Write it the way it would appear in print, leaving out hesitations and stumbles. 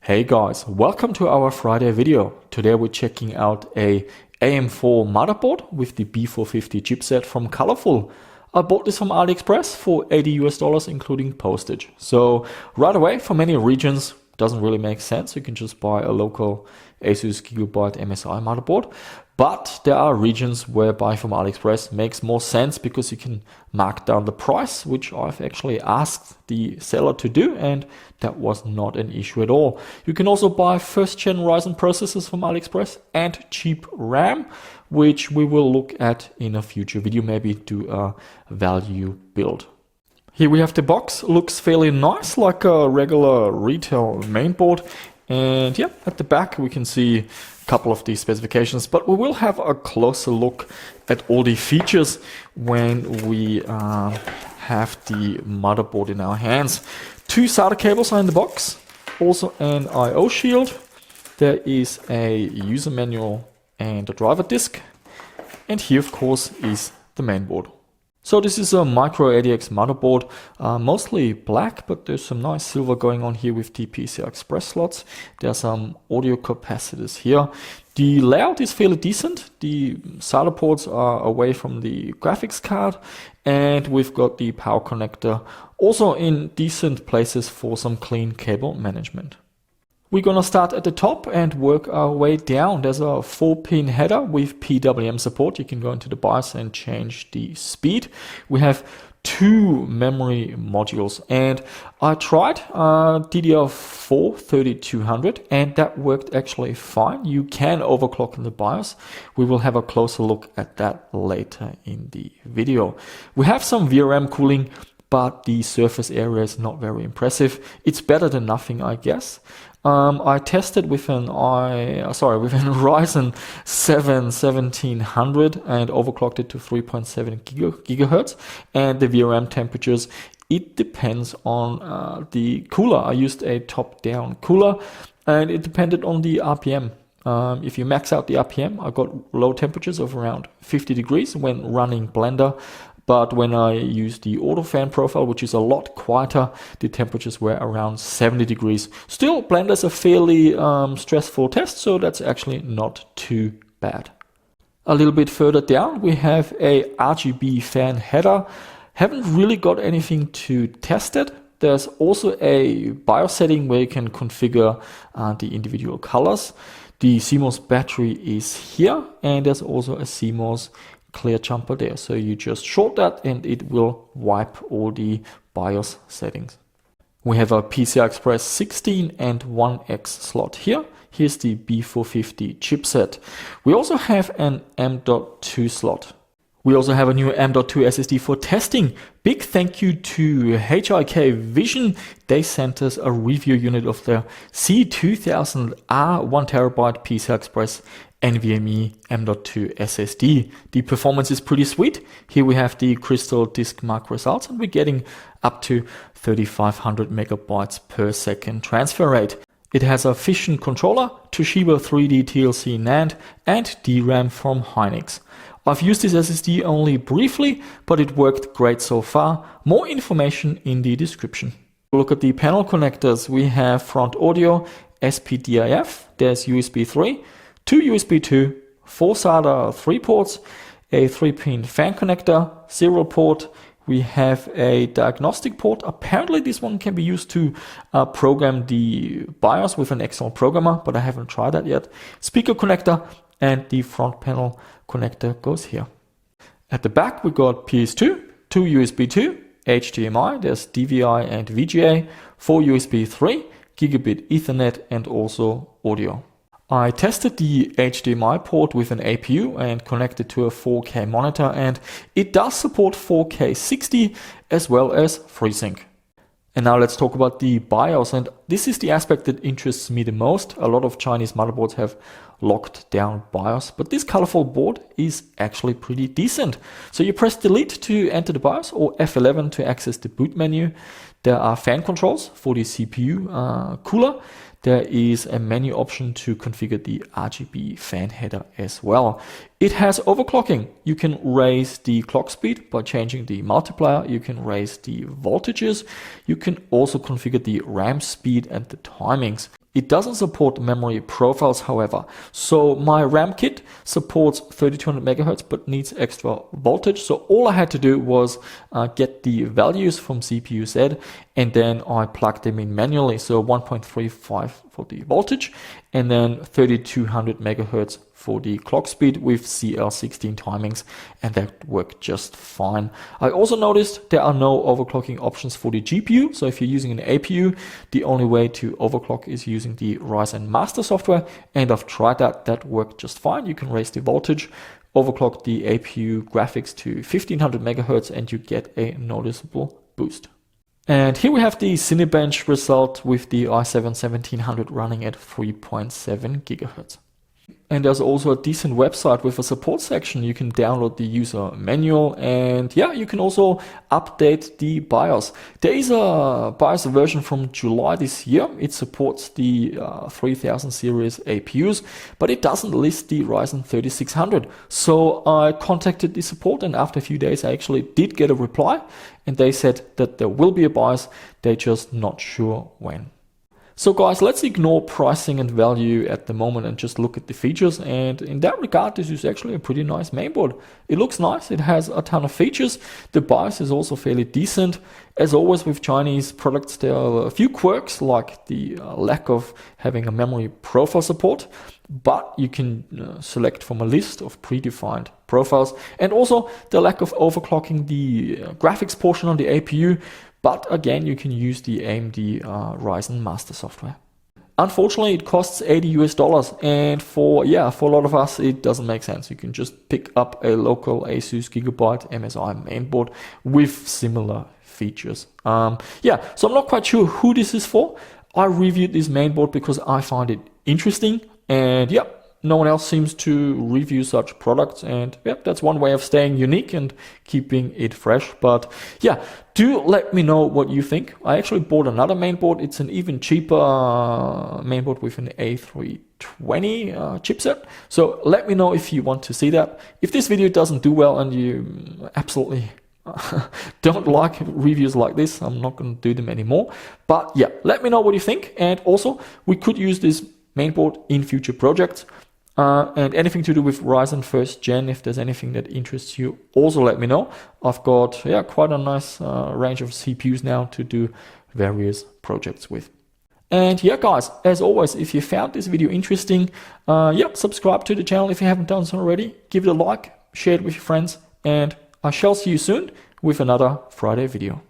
Hey guys, welcome to our Friday video. Today we're checking out a AM4 motherboard with the B450 chipset from Colorful. I bought this from AliExpress for $80 including postage. So right away, for many regions, doesn't really make sense. You can just buy a local Asus Gigabyte MSI motherboard. But there are regions where buying from AliExpress makes more sense because you can mark down the price, which I've actually asked the seller to do, and that was not an issue at all. You can also buy first-gen Ryzen processors from AliExpress and cheap RAM, which we will look at in a future video, maybe do a value build. Here we have the box, looks fairly nice, like a regular retail mainboard. And yeah, at the back we can see a couple of these specifications, but we will have a closer look at all the features when we have the motherboard in our hands. Two SATA cables are in the box, also an I/O shield. There is a user manual and a driver disk. And here of course is the mainboard. So this is a micro ADX motherboard, mostly black, but there's some nice silver going on here with the PCI Express slots. There are some audio capacitors here. The layout is fairly decent. The SATA ports are away from the graphics card, and we've got the power connector also in decent places for some clean cable management. We're gonna start at the top and work our way down. There's a 4-pin header with PWM support. You can go into the BIOS and change the speed. We have two memory modules, and I tried DDR4 3200 and that worked actually fine. You can overclock in the BIOS. We will have a closer look at that later in the video. We have some VRM cooling, but the surface area is not very impressive. It's better than nothing, I guess. I tested with an Ryzen 7 1700 and overclocked it to 3.7 gigahertz. And the VRM temperatures, it depends on the cooler. I used a top-down cooler, and it depended on the RPM. If you max out the RPM, I got low temperatures of around 50 degrees when running Blender. But when I used the auto fan profile, which is a lot quieter, the temperatures were around 70 degrees. Still, Blender is a fairly stressful test, so that's actually not too bad. A little bit further down, we have a RGB fan header. Haven't really got anything to test it. There's also a BIOS setting where you can configure the individual colors. The CMOS battery is here, and there's also a CMOS clear jumper there. So you just short that and it will wipe all the BIOS settings. We have a PCI Express 16 and 1X slot here. Here's the B450 chipset. We also have an M.2 slot. We also have a new M.2 SSD for testing. Big thank you to HIK Vision. They sent us a review unit of their C2000R 1TB PCI Express NVMe M.2 SSD. The performance is pretty sweet. Here we have the Crystal Disk Mark results, and we're getting up to 3500 megabytes per second transfer rate. It has a Fission controller, Toshiba 3D TLC NAND, and DRAM from Hynix. I've used this SSD only briefly, but it worked great so far. More information in the description. Look at the panel connectors. We have front audio, SPDIF, there's USB 3, 2 USB 2, 4 SATA 3 ports, a 3-pin fan connector, serial port. We have a diagnostic port. Apparently this one can be used to program the BIOS with an external programmer, but I haven't tried that yet. Speaker connector, and the front panel connector goes here. At the back we got PS2, 2 USB 2, HDMI, there's DVI and VGA, 4 USB 3, gigabit Ethernet, and also audio. I tested the HDMI port with an APU and connected to a 4K monitor, and it does support 4K 60 as well as FreeSync. And now let's talk about the BIOS, and this is the aspect that interests me the most. A lot of Chinese motherboards have locked down BIOS, but this colorful board is actually pretty decent. So you press delete to enter the BIOS or F11 to access the boot menu. There are fan controls for the CPU cooler. There is a menu option to configure the RGB fan header as well. It has overclocking. You can raise the clock speed by changing the multiplier. You can raise the voltages. You can also configure the RAM speed and the timings. It doesn't support memory profiles, however. So my RAM kit supports 3200 megahertz but needs extra voltage. So all I had to do was get the values from CPU Z, and then I plugged them in manually. So 1.35 for the voltage, and then 3200 megahertz for the clock speed with CL16 timings, and that worked just fine. I also noticed there are no overclocking options for the GPU. So if you're using an APU, the only way to overclock is using the Ryzen Master software, and I've tried that. That worked just fine. You can raise the voltage, overclock the APU graphics to 1500 megahertz, and you get a noticeable boost. And here we have the Cinebench result with the i7-1700 running at 3.7 gigahertz. And there's also a decent website with a support section. You can download the user manual, and yeah, you can also update the BIOS. There is a BIOS version from July this year. It supports the 3000 series APUs, but it doesn't list the Ryzen 3600. So I contacted the support, and after a few days I actually did get a reply, and they said that there will be a BIOS. They're just not sure when. So guys, let's ignore pricing and value at the moment and just look at the features. And in that regard, this is actually a pretty nice mainboard. It looks nice. It has a ton of features. The BIOS is also fairly decent. As always with Chinese products, there are a few quirks, like the lack of having a memory profile support, but you can select from a list of predefined profiles, and also the lack of overclocking the graphics portion on the APU. But again, you can use the AMD Ryzen Master software. Unfortunately, it costs $80, and for a lot of us, it doesn't make sense. You can just pick up a local Asus Gigabyte MSI mainboard with similar features. So I'm not quite sure who this is for. I reviewed this mainboard because I find it interesting, and no one else seems to review such products, and that's one way of staying unique and keeping it fresh. But do let me know what you think. I actually bought another mainboard. It's an even cheaper mainboard with an A320 chipset. So let me know if you want to see that. If this video doesn't do well and you absolutely don't like reviews like this, I'm not going to do them anymore. But let me know what you think. And also, we could use this mainboard in future projects. And anything to do with Ryzen 1st Gen, if there's anything that interests you, also let me know. I've got quite a nice range of CPUs now to do various projects with. And guys, as always, if you found this video interesting, subscribe to the channel if you haven't done so already. Give it a like, share it with your friends, and I shall see you soon with another Friday video.